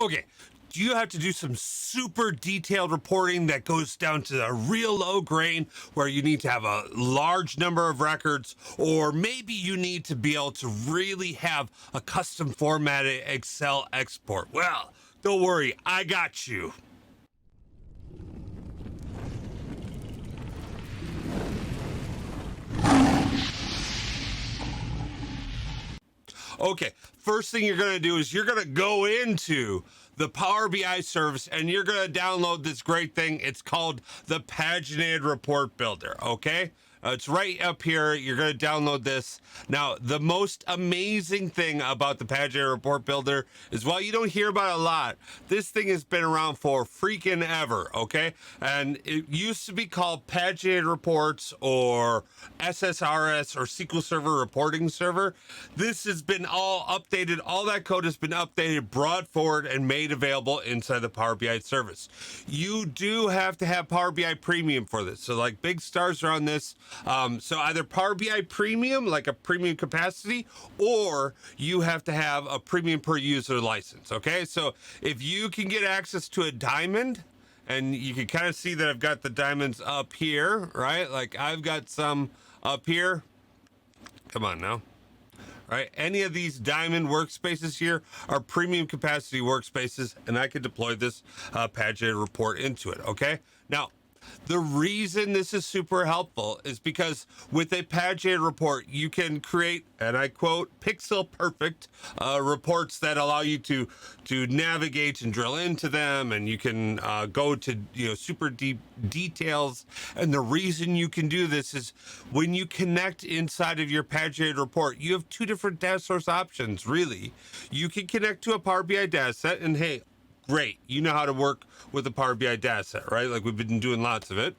Okay, do you have to do some super detailed reporting that goes down to a real low grain where you need to have a large number of records, or maybe you need to be able to really have a custom formatted Excel export? Well, don't worry, I got you. Okay, first thing you're going to do is you're going to go into the Power BI service and you're going to download this great thing. It's called the Paginated Report Builder, okay? It's right up here. You're going to download this. Now, the most amazing thing about the Paginated Report Builder is, while you don't hear about it a lot, this thing has been around for freaking ever, okay? And it used to be called Paginated Reports or SSRS or SQL Server Reporting Server. This has been all updated. All that code has been updated, brought forward, and made available inside the Power BI service. You do have to have Power BI Premium for this. So, like, big stars are on this. So either Power BI Premium, like a premium capacity, or you have to have a premium per user license, okay? So if you can get access to a diamond, and you can kind of see that I've got the diamonds up here, right? Like I've got some up here. Come on now. Right? Any of these diamond workspaces here are premium capacity workspaces, and I can deploy this paginated report into it, okay? Now, the reason this is super helpful is because with a paginated report, you can create, and I quote, pixel perfect reports that allow you to navigate and drill into them, and you can go to super deep details. And the reason you can do this is when you connect inside of your paginated report, you have two different data source options, really. You can connect to a Power BI data set, and hey, great, you know how to work with the Power BI data set, right? Like we've been doing lots of it.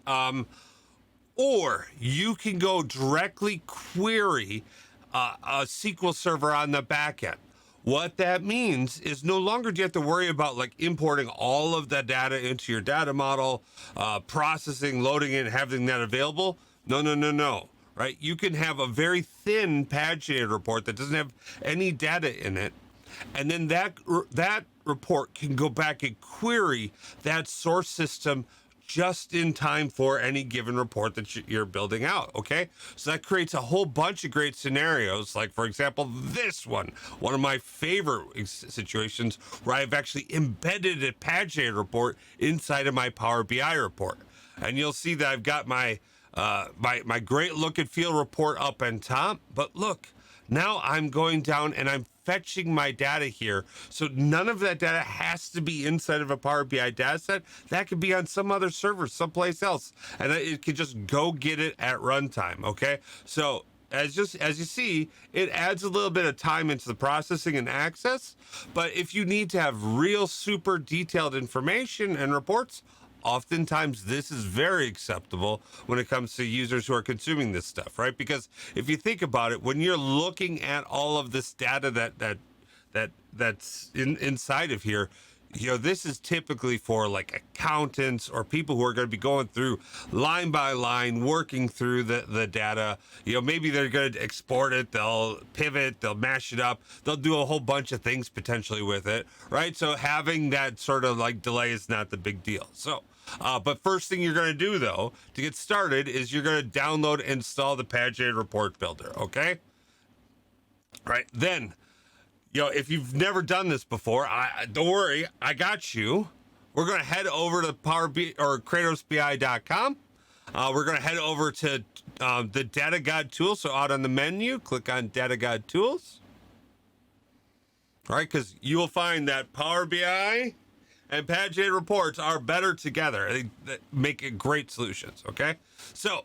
Or you can go directly query a SQL server on the back end. What that means is no longer do you have to worry about like importing all of that data into your data model, processing, loading it, having that available. No. Right? You can have a very thin paginated report that doesn't have any data in it. And then that report can go back and query that source system just in time for any given report that you're building out, okay? So that creates a whole bunch of great scenarios, like, for example, this one of my favorite situations where I've actually embedded a paginated report inside of my Power BI report. And you'll see that I've got my great look and feel report up on top, but look, now I'm going down and I'm fetching my data here. So none of that data has to be inside of a Power BI data set. That could be on some other server someplace else. And it can just go get it at runtime, okay? So as you see, it adds a little bit of time into the processing and access. But if you need to have real super detailed information and reports, oftentimes this is very acceptable when it comes to users who are consuming this stuff, right? Because if you think about it, when you're looking at all of this data that's inside of here, this is typically for like accountants or people who are going to be going through line by line, working through the data. Maybe they're going to export it, they'll pivot, they'll mash it up, they'll do a whole bunch of things potentially with it, right? So having that sort of like delay is not the big deal. So, but first thing you're going to do though, to get started, is you're going to download and install the Paginated Report Builder, okay? Right, then, if you've never done this before, don't worry, I got you. We're going to head over to KratosBI.com. We're going to head over to the Data Guide tool. So out on the menu, click on Data Guide Tools. All right, because you will find that Power BI and Paginated Reports are better together. They make great solutions, okay? So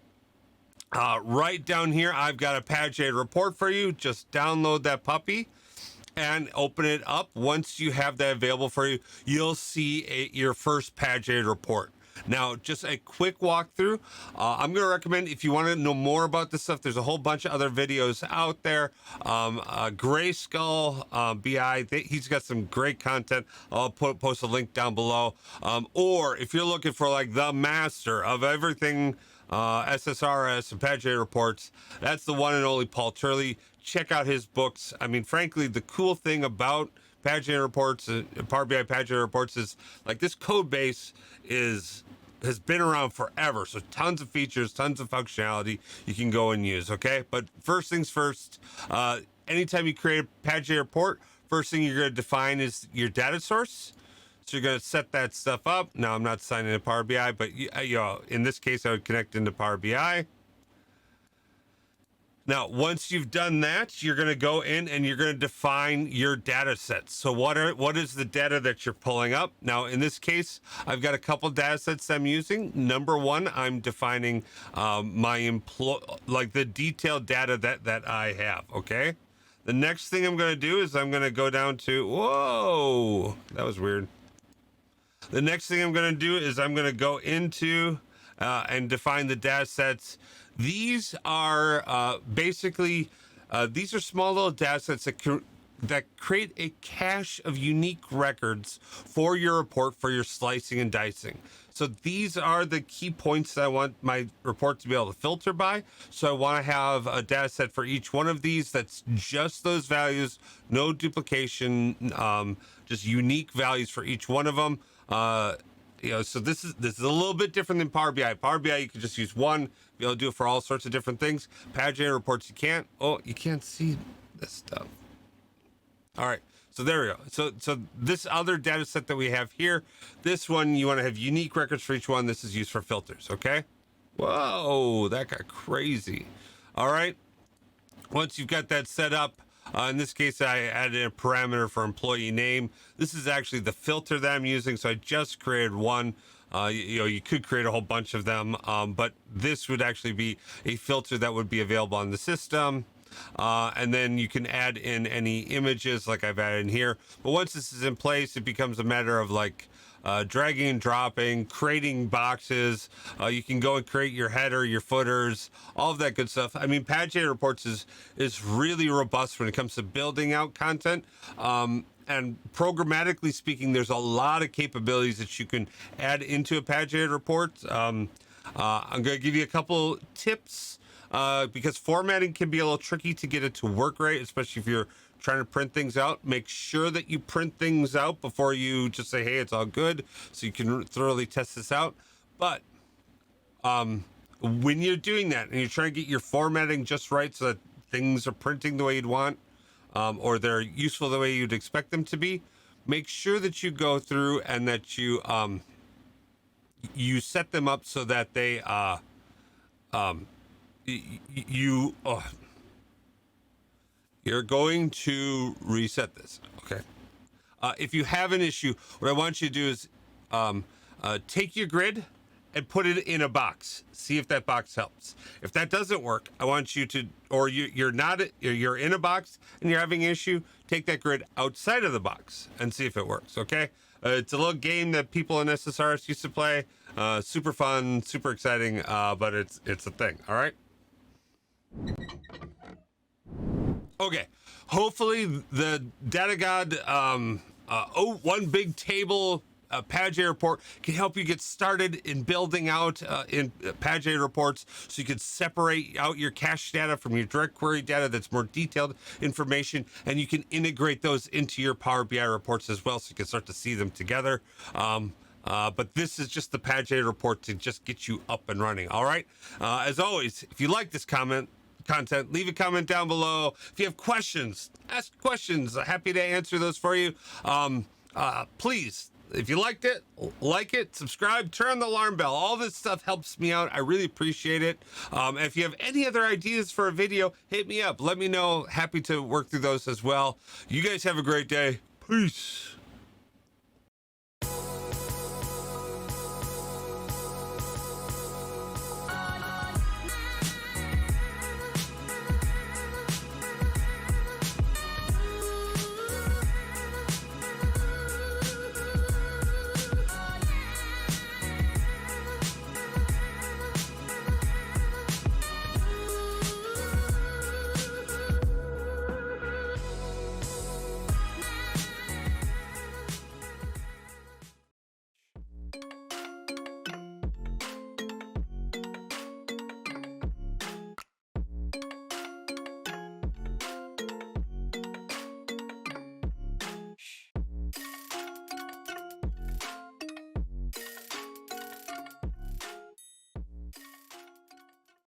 right down here, I've got a Paginated Report for you. Just download that puppy and open it up. Once you have that available for you, you'll see your first paginated report. Now, just a quick walkthrough. I'm going to recommend, if you want to know more about this stuff, there's a whole bunch of other videos out there. Grayskull BI, he's got some great content. I'll post a link down below. Or if you're looking for like the master of everything SSRS and paginated reports, that's the one and only Paul Turley. Check out his books. I mean, frankly, the cool thing about Paginated Reports, Power BI Paginated Reports is like this code base has been around forever. So tons of features, tons of functionality you can go and use. Okay. But first things first, anytime you create a Paginated report, first thing you're going to define is your data source. So you're going to set that stuff up. Now I'm not signing into Power BI, but in this case, I would connect into Power BI. Now, once you've done that, you're going to go in and you're going to define your data sets. So what is the data that you're pulling up? Now, in this case, I've got a couple data sets I'm using. Number one, I'm defining the detailed data that I have. Okay. The next thing I'm going to do is I'm going to go down to, whoa, that was weird. The next thing I'm going to do is I'm going to go into and define the data sets. These are basically, these are small little data sets that create a cache of unique records for your report, for your slicing and dicing. So these are the key points that I want my report to be able to filter by. So I want to have a data set for each one of these that's just those values, no duplication, just unique values for each one of them. So this is a little bit different than Power BI. Power BI, you can just use one, be able to do it for all sorts of different things. Paginated reports, you can't. Oh, you can't see this stuff. All right, so there we go. So this other data set that we have here, this one, you want to have unique records for each one. This is used for filters, okay? Whoa, that got crazy. All right, once you've got that set up, in this case, I added a parameter for employee name. This is actually the filter that I'm using, so I just created one. You could create a whole bunch of them, but this would actually be a filter that would be available on the system. And then you can add in any images like I've added in here. But once this is in place, it becomes a matter of like dragging and dropping, creating boxes. You can go and create your header, your footers, all of that good stuff. I mean, Paginated Reports is really robust when it comes to building out content. And programmatically speaking, there's a lot of capabilities that you can add into a Paginated report. I'm going to give you a couple tips because formatting can be a little tricky to get it to work right, especially if you're trying to print things out. Make sure that you print things out before you just say, hey, it's all good, so you can thoroughly test this out. But when you're doing that and you're trying to get your formatting just right so that things are printing the way you'd want, or they're useful the way you'd expect them to be, make sure that you go through and that you set them up so that they you're going to reset this. Okay. If you have an issue, what I want you to do is take your grid and put it in a box. See if that box helps. If that doesn't work, I want you to, or you're in a box and you're having an issue, take that grid outside of the box and see if it works. Okay. It's a little game that people in SSRS used to play. Super fun, super exciting, but it's a thing. All right. Okay. Hopefully the Data God one big table Paginated report can help you get started in building out in Paginated reports, so you can separate out your cache data from your direct query data that's more detailed information, and you can integrate those into your Power BI reports as well, so you can start to see them together. But this is just the Paginated report to just get you up and running. All right. As always, if you like this content, leave a comment down below. If you have questions, ask questions. Happy to answer those for you. Please, if you liked it, like it, subscribe, turn on the alarm bell. All this stuff helps me out. I really appreciate it. And if you have any other ideas for a video, hit me up. Let me know. Happy to work through those as well. You guys have a great day. Peace.